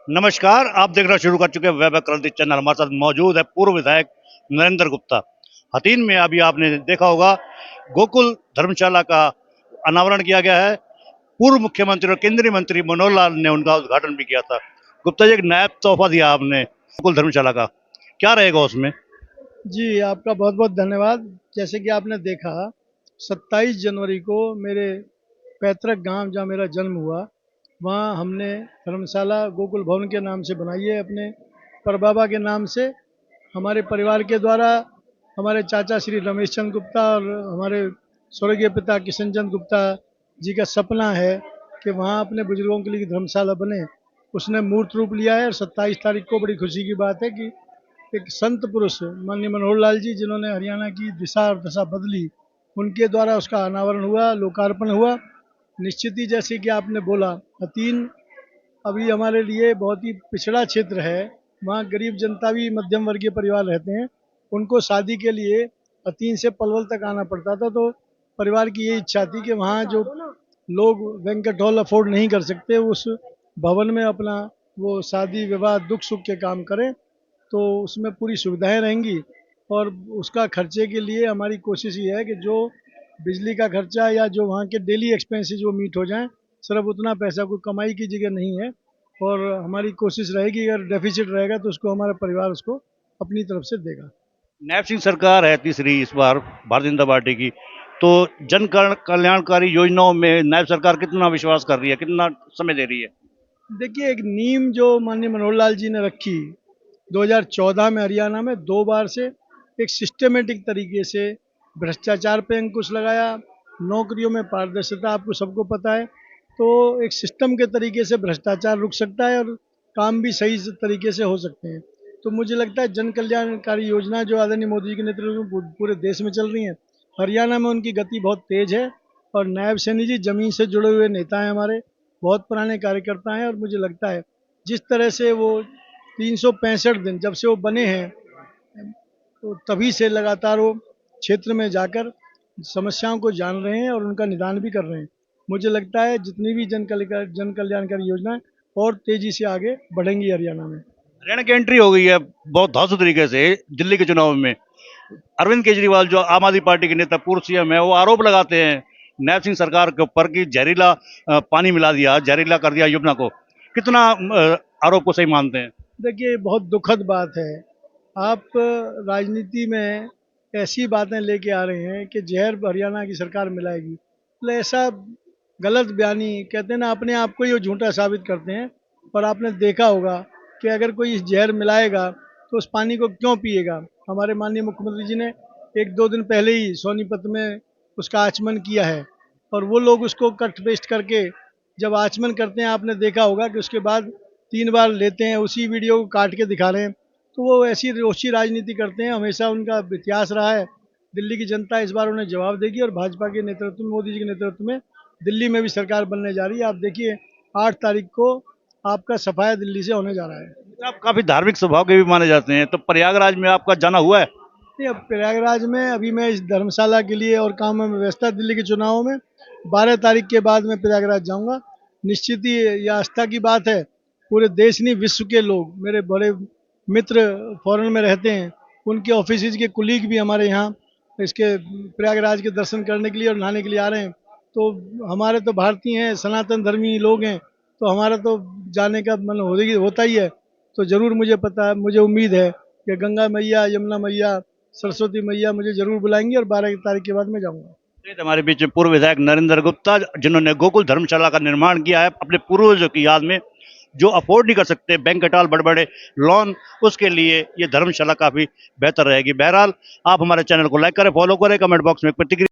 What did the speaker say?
नमस्कार, आप देखना शुरू कर चुके हैं वैभव क्रांति चैनल। हमारे साथ मौजूद है पूर्व विधायक नरेंद्र गुप्ता। हथीन में अभी आपने देखा होगा गोकुल धर्मशाला का अनावरण किया गया है। पूर्व मुख्यमंत्री और केंद्रीय मंत्री मनोहर लाल ने उनका उद्घाटन भी किया था। गुप्ता जी, एक नायाब तोहफा दिया आपने गोकुल धर्मशाला का, क्या रहेगा उसमें? जी, आपका बहुत-बहुत धन्यवाद। जैसे कि आपने देखा 27 जनवरी को मेरे पैतृक गांव जहां मेरा जन्म हुआ, वहां हमने धर्मशाला गोकुल भवन के नाम से बनाई है, अपने परबाबा के नाम से। हमारे परिवार के द्वारा हमारे चाचा श्री रमेश चंद्र गुप्ता और हमारे स्वर्गीय पिता किशन चंद्र गुप्ता जी का सपना है कि वहाँ अपने बुजुर्गों के लिए धर्मशाला बने। उसने मूर्त रूप लिया है और 27 तारीख को बड़ी खुशी की बात है कि एक संत पुरुष माननीय मनोहर लाल जी, जिन्होंने हरियाणा की दिशा और दशा बदली, उनके द्वारा उसका अनावरण हुआ, लोकार्पण हुआ। निश्चित ही जैसे कि आपने बोला, हथीन अभी हमारे लिए बहुत ही पिछड़ा क्षेत्र है। वहाँ गरीब जनता भी मध्यम वर्गीय परिवार रहते हैं। उनको शादी के लिए हथीन से पलवल तक आना पड़ता था, तो परिवार की ये इच्छा थी कि वहाँ जो लोग बैंक्वेट हॉल अफोर्ड नहीं कर सकते, उस भवन में अपना वो शादी विवाह दुख सुख के काम करें, तो उसमें पूरी सुविधाएं रहेंगी। और उसका खर्चे के लिए हमारी कोशिश ये है कि जो बिजली का खर्चा या जो वहाँ के डेली एक्सपेंसेस वो मीट हो जाएं, सिर्फ उतना पैसा कोई कमाई की जगह नहीं है। और हमारी कोशिश रहेगी, अगर डेफिसिट रहेगा तो उसको हमारा परिवार उसको अपनी तरफ से देगा। नैब सिंह सरकार है तीसरी इस बार भारतीय जनता पार्टी की, तो कल्याणकारी योजनाओं में नैब सरकार कितना विश्वास कर रही है, कितना समय दे रही है? देखिए, एक नींव जो माननीय मनोहर लाल जी ने रखी 2014 में हरियाणा में 2 बार से, एक सिस्टमेटिक तरीके से भ्रष्टाचार पे अंकुश लगाया, नौकरियों में पारदर्शिता आपको सबको पता है। तो एक सिस्टम के तरीके से भ्रष्टाचार रुक सकता है और काम भी सही तरीके से हो सकते हैं। तो मुझे लगता है जन कल्याणकारी योजना जो आदरणीय मोदी जी के नेतृत्व में पूरे देश में चल रही हैं, हरियाणा में उनकी गति बहुत तेज़ है। और नायब सैनी जी ज़मीन से जुड़े हुए नेता हैं, हमारे बहुत पुराने कार्यकर्ता हैं। और मुझे लगता है जिस तरह से वो 365 दिन जब से वो बने हैं, तो तभी से लगातार वो क्षेत्र में जाकर समस्याओं को जान रहे हैं और उनका निदान भी कर रहे हैं। मुझे लगता है जितनी भी जन कल्याणकारी योजनाएं और तेजी से आगे बढ़ेंगी हरियाणा में। हरियाणा की एंट्री हो गई है बहुत धांसू तरीके से दिल्ली के चुनाव में। अरविंद केजरीवाल जो आम आदमी पार्टी के नेता पूर्व सीएम है, वो आरोप लगाते हैं नैब सिंह सरकार के ऊपर कि जहरीला पानी मिला दिया, जहरीला कर दिया यमुना को। कितना आरोप को सही मानते हैं? देखिए, बहुत दुखद बात है। आप राजनीति में ऐसी बातें लेके आ रहे हैं कि जहर हरियाणा की सरकार मिलाएगी, मतलब ऐसा गलत बयानी, कहते हैं ना, अपने आप को ही वो झूठा साबित करते हैं। और आपने देखा होगा कि अगर कोई इस जहर मिलाएगा तो उस पानी को क्यों पिएगा। हमारे माननीय मुख्यमंत्री जी ने 1-2 दिन पहले ही सोनीपत में उसका आचमन किया है, और वो लोग उसको कट पेस्ट करके जब आचमन करते हैं, आपने देखा होगा कि उसके बाद 3 बार लेते हैं, उसी वीडियो को काट के दिखा रहे हैं। तो वो ऐसी रोची राजनीति करते हैं, हमेशा उनका इतिहास रहा है। दिल्ली की जनता इस बार उन्हें जवाब देगी, और भाजपा के नेतृत्व में, मोदी जी के नेतृत्व में दिल्ली में भी सरकार बनने जा रही है। आप देखिए, 8 तारीख को आपका सफाया दिल्ली से होने जा रहा है। आप काफी धार्मिक स्वभाव के भी माने जाते हैं, तो प्रयागराज में आपका जाना हुआ है? नहीं, अब प्रयागराज में अभी मैं इस धर्मशाला के लिए और काम में व्यस्त था, दिल्ली के चुनावों में 12 तारीख के बाद मैं प्रयागराज जाऊंगा। निश्चित ही ये आस्था की बात है। पूरे देश नहीं, विश्व के लोग, मेरे बड़े मित्र फॉरेन में रहते हैं, उनके ऑफिस के कुलीग भी हमारे यहाँ इसके प्रयागराज के दर्शन करने के लिए और नहाने के लिए आ रहे हैं। तो हमारे तो भारतीय हैं, सनातन धर्मी लोग हैं, तो हमारा तो जाने का मन होता ही है। तो ज़रूर मुझे पता है, मुझे उम्मीद है कि गंगा मैया, यमुना मैया, सरस्वती मैया मुझे ज़रूर बुलाएंगी, और 12 तारीख के बाद मैं जाऊँगा। हमारे बीच में पूर्व विधायक नरेंद्र गुप्ता, जिन्होंने गोकुल धर्मशाला का निर्माण किया है अपने पूर्वजों की याद में, जो अफोर्ड नहीं कर सकते बैंक्वेट हॉल, बड़े बड़े लॉन, उसके लिए ये धर्मशाला काफी बेहतर रहेगी। बहरहाल, आप हमारे चैनल को लाइक करें, फॉलो करें, कमेंट बॉक्स में प्रतिक्रिया